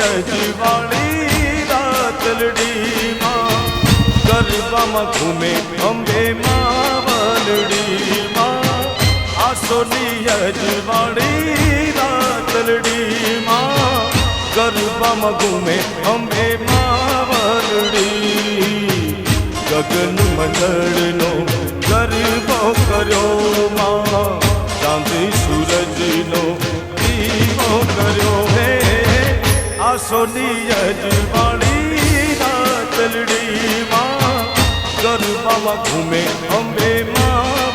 અજવાળી રાતલડી માં ગરબામાં ઘૂમે અંબે માં વલડી માં આસોની અજવાળી રાતલડી માં ગરબામાં ઘૂમે અંબે માં વલડી ગગન મંડળનો ગરબો કર્યો માં ચાંદી સૂરજનો દીવો કર્યો હે આસોની અજવાળી રાતલડી માં ગરબામાં ઘૂમે અંબે માં